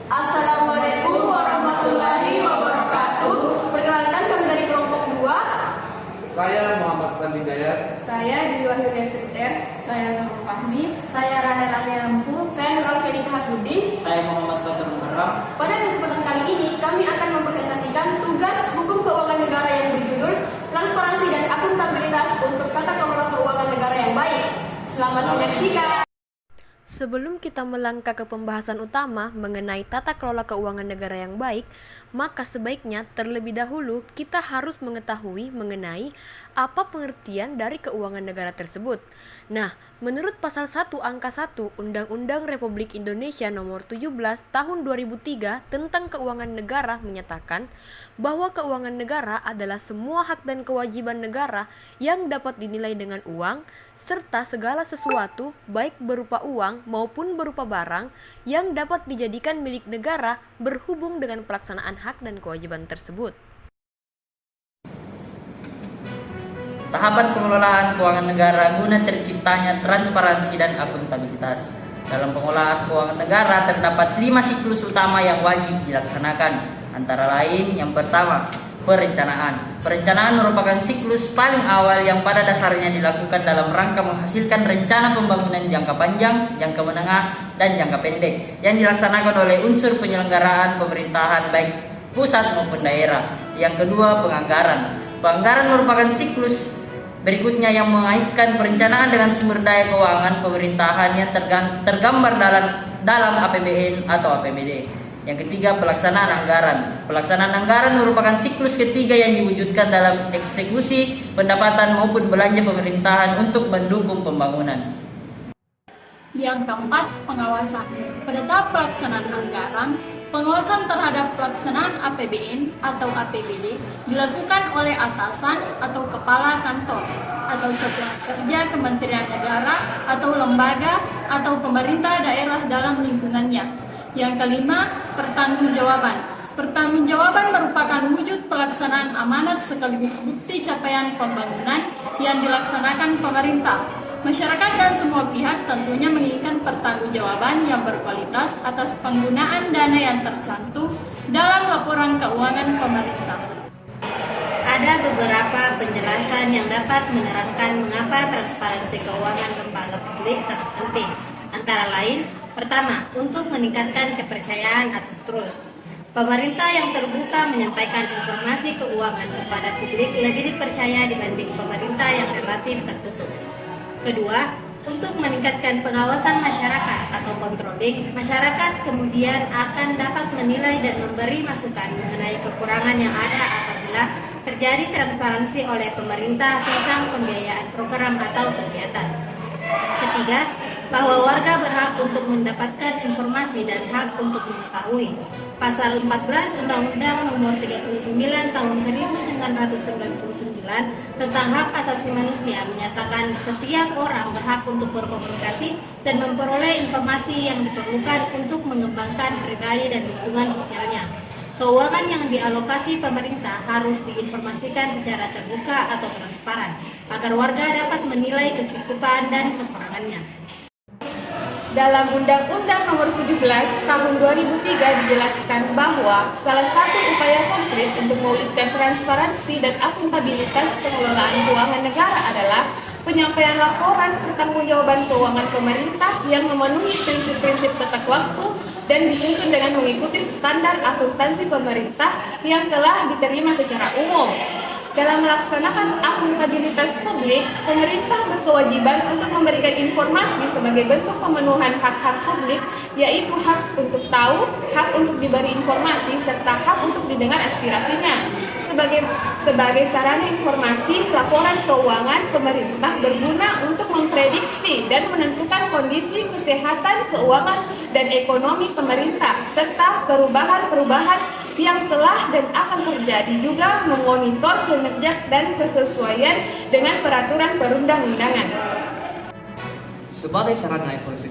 Assalamualaikum warahmatullahi wabarakatuh. Perkenalkan kami dari kelompok 2. Saya Muhammad Fandi Dayat. Saya Dwi Wahyudi Fitr. Saya Nur Fahmi. Saya Rahel Aliampu. Saya Nur Alfeni Hasbudi. Saya Muhammad Fatur Muharram. Pada kesempatan kali ini kami akan mempresentasikan tugas hukum keuangan negara yang berjudul Transparansi dan Akuntabilitas untuk Tata Kelola Keuangan Negara yang Baik. Selamat menyaksikan. Sebelum kita melangkah ke pembahasan utama mengenai tata kelola keuangan negara yang baik, maka sebaiknya terlebih dahulu kita harus mengetahui mengenai apa pengertian dari keuangan negara tersebut. Nah, menurut pasal 1 angka 1 Undang-Undang Republik Indonesia Nomor 17 Tahun 2003 tentang keuangan negara menyatakan bahwa keuangan negara adalah semua hak dan kewajiban negara yang dapat dinilai dengan uang serta segala sesuatu baik berupa uang maupun berupa barang yang dapat dijadikan milik negara berhubung dengan pelaksanaan hak dan kewajiban tersebut. Tahapan pengelolaan keuangan negara guna terciptanya transparansi dan akuntabilitas. Dalam pengelolaan keuangan negara terdapat 5 siklus utama yang wajib dilaksanakan. Antara lain, yang pertama, perencanaan. Perencanaan merupakan siklus paling awal yang pada dasarnya dilakukan dalam rangka menghasilkan rencana pembangunan jangka panjang, jangka menengah, dan jangka pendek yang dilaksanakan oleh unsur penyelenggaraan pemerintahan baik pusat maupun daerah. Yang kedua, penganggaran. Penganggaran merupakan siklus berikutnya yang mengaitkan perencanaan dengan sumber daya keuangan pemerintahan yang tergambar dalam APBN atau APBD. Yang ketiga, pelaksanaan anggaran. Pelaksanaan anggaran merupakan siklus ketiga yang diwujudkan dalam eksekusi pendapatan maupun belanja pemerintahan untuk mendukung pembangunan. Yang keempat, pengawasan. Pada tahap pelaksanaan anggaran, pengawasan terhadap pelaksanaan APBN atau APBD dilakukan oleh atasan atau kepala kantor atau satuan kerja Kementerian Negara atau lembaga atau pemerintah daerah dalam lingkungannya. Yang kelima, pertanggungjawaban. Pertanggungjawaban merupakan wujud pelaksanaan amanat sekaligus bukti capaian pembangunan yang dilaksanakan pemerintah. Masyarakat dan semua pihak tentunya menginginkan pertanggungjawaban yang berkualitas atas penggunaan dana yang tercantum dalam laporan keuangan pemerintah. Ada beberapa penjelasan yang dapat menerangkan mengapa transparansi keuangan lembaga publik sangat penting. Antara lain, pertama, untuk meningkatkan kepercayaan atau trust. Pemerintah yang terbuka menyampaikan informasi keuangan kepada publik lebih dipercaya dibanding pemerintah yang relatif tertutup. Kedua, untuk meningkatkan pengawasan masyarakat atau controlling, masyarakat kemudian akan dapat menilai dan memberi masukan mengenai kekurangan yang ada apabila terjadi transparansi oleh pemerintah tentang pembiayaan program atau kegiatan. Ketiga, bahwa warga berhak untuk mendapatkan informasi dan hak untuk mengetahui. Pasal 14 Undang-Undang Nomor 39 Tahun 1999 tentang hak asasi manusia menyatakan setiap orang berhak untuk berkomunikasi dan memperoleh informasi yang diperlukan untuk mengembangkan pribadi dan lingkungan sosialnya. Keuangan yang dialokasi pemerintah harus diinformasikan secara terbuka atau transparan agar warga dapat menilai kecukupan dan kekurangannya. Dalam Undang-Undang Nomor 17 Tahun 2003 dijelaskan bahwa salah satu upaya konkret untuk mewujudkan transparansi dan akuntabilitas pengelolaan keuangan negara adalah penyampaian laporan pertanggungjawaban keuangan pemerintah yang memenuhi prinsip-prinsip tepat waktu dan disusun dengan mengikuti standar akuntansi pemerintah yang telah diterima secara umum. Dalam melaksanakan akuntabilitas publik, pemerintah berkewajiban untuk memberikan informasi sebagai bentuk pemenuhan hak-hak publik, yaitu hak untuk tahu, hak untuk diberi informasi, serta hak untuk didengar aspirasinya. Sebagai sarana informasi, laporan keuangan pemerintah berguna untuk memprediksi dan menentukan kondisi kesehatan keuangan dan ekonomi pemerintah, serta perubahan-perubahan yang telah dan akan terjadi, juga memonitor kinerja dan kesesuaian dengan peraturan perundang-undangan. Sebagai sarana evaluasi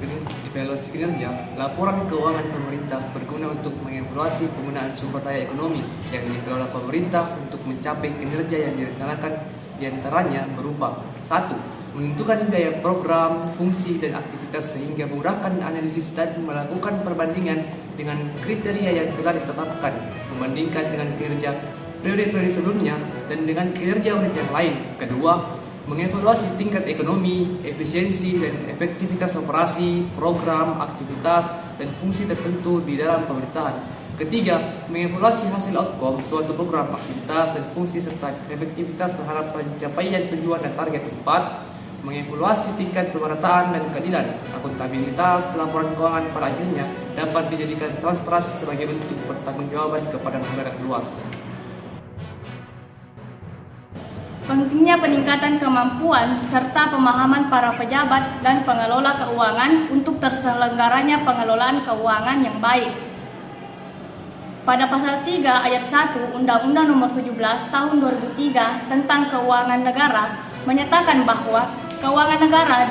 kinerja, laporan keuangan pemerintah berguna untuk mengevaluasi penggunaan sumber daya ekonomi yang dikelola pemerintah untuk mencapai kinerja yang direncanakan, diantaranya berupa 1. Menentukan biaya program, fungsi, dan aktivitas aktivitas sehingga memudahkan analisis dan melakukan perbandingan dengan kriteria yang telah ditetapkan, membandingkan dengan kinerja periode-periode sebelumnya dan dengan kinerja unit yang lain. Kedua, mengevaluasi tingkat ekonomi, efisiensi, dan efektivitas operasi, program, aktivitas, dan fungsi tertentu di dalam pemerintahan. Ketiga, mengevaluasi hasil outcome suatu program, aktivitas, dan fungsi serta efektivitas terhadap pencapaian tujuan dan target. Empat, mengevaluasi tingkat pemerataan dan keadilan. Akuntabilitas laporan keuangan pada akhirnya dapat dijadikan transparansi sebagai bentuk pertanggungjawaban kepada masyarakat luas. Pentingnya peningkatan kemampuan serta pemahaman para pejabat dan pengelola keuangan untuk terselenggaranya pengelolaan keuangan yang baik. Pada pasal 3 ayat 1 Undang-Undang Nomor 17 Tahun 2003 tentang Keuangan Negara menyatakan bahwa keuangan negara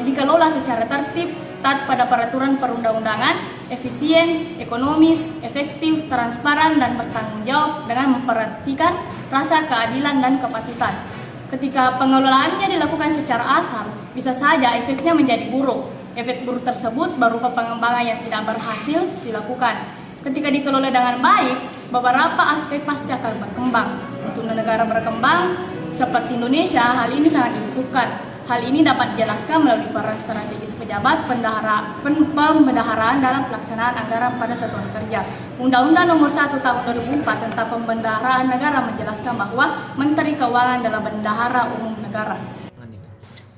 dikelola secara tertib, taat pada peraturan perundang-undangan, efisien, ekonomis, efektif, transparan, dan bertanggung jawab dengan memperhatikan rasa keadilan dan kepatutan. Ketika pengelolaannya dilakukan secara asal, bisa saja efeknya menjadi buruk. Efek buruk tersebut berupa pengembangan yang tidak berhasil dilakukan. Ketika dikelola dengan baik, beberapa aspek pasti akan berkembang. Untuk negara berkembang seperti Indonesia, hal ini sangat dibutuhkan. Hal ini dapat dijelaskan melalui peran strategis pejabat pembendaharaan dalam pelaksanaan anggaran pada satuan kerja. Undang-Undang Nomor 1 Tahun 2004 tentang Pembendaharaan Negara menjelaskan bahwa Menteri Keuangan adalah bendahara umum negara.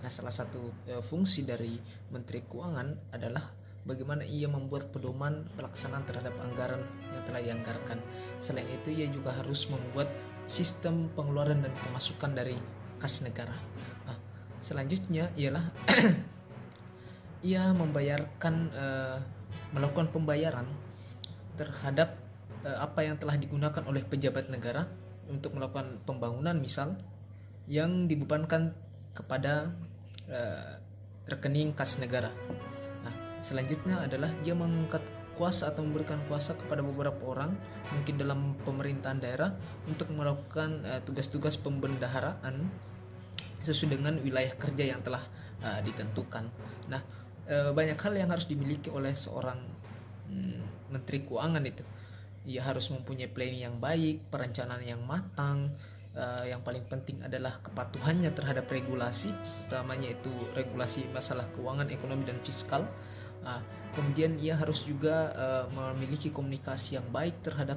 Nah, salah satu fungsi dari Menteri Keuangan adalah bagaimana ia membuat pedoman pelaksanaan terhadap anggaran yang telah dianggarkan. Selain itu, ia juga harus membuat sistem pengeluaran dan pemasukan dari kas negara. Nah, selanjutnya ialah ia melakukan pembayaran terhadap apa yang telah digunakan oleh pejabat negara untuk melakukan pembangunan, misal yang dibebankan kepada rekening kas negara. Selanjutnya adalah dia mengangkat kuasa atau memberikan kuasa kepada beberapa orang, mungkin dalam pemerintahan daerah, untuk melakukan tugas-tugas pembendaharaan sesuai dengan wilayah kerja yang telah ditentukan. Nah, banyak hal yang harus dimiliki oleh seorang Menteri Keuangan itu. Ia harus mempunyai planning yang baik, perencanaan yang matang. Yang paling penting adalah kepatuhannya terhadap regulasi, utamanya itu regulasi masalah keuangan, ekonomi, dan fiskal. Kemudian ia harus juga memiliki komunikasi yang baik terhadap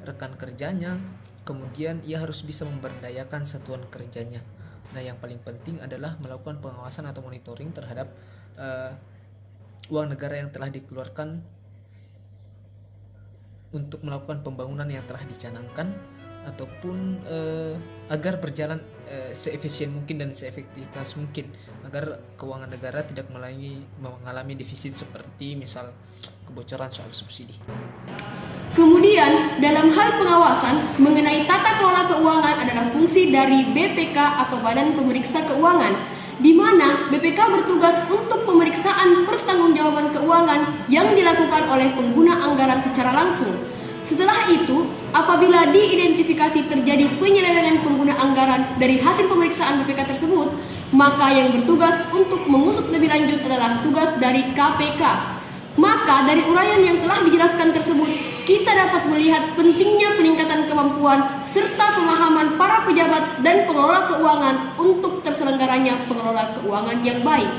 rekan kerjanya. Kemudian ia harus bisa memberdayakan satuan kerjanya. Nah, yang paling penting adalah melakukan pengawasan atau monitoring terhadap uang negara yang telah dikeluarkan untuk melakukan pembangunan yang telah dicanangkan, ataupun agar berjalan seefisien mungkin dan seefektivitas mungkin, agar keuangan negara tidak mengalami defisit seperti misal kebocoran soal subsidi. Kemudian, dalam hal pengawasan mengenai tata kelola keuangan adalah fungsi dari BPK atau Badan Pemeriksa Keuangan, di mana BPK bertugas untuk pemeriksaan pertanggungjawaban keuangan yang dilakukan oleh pengguna anggaran secara langsung. Setelah itu, apabila diidentifikasi terjadi penyelewengan pengguna anggaran dari hasil pemeriksaan BPK tersebut, maka yang bertugas untuk mengusut lebih lanjut adalah tugas dari KPK. Maka dari uraian yang telah dijelaskan tersebut, kita dapat melihat pentingnya peningkatan kemampuan serta pemahaman para pejabat dan pengelola keuangan untuk terselenggaranya pengelola keuangan yang baik.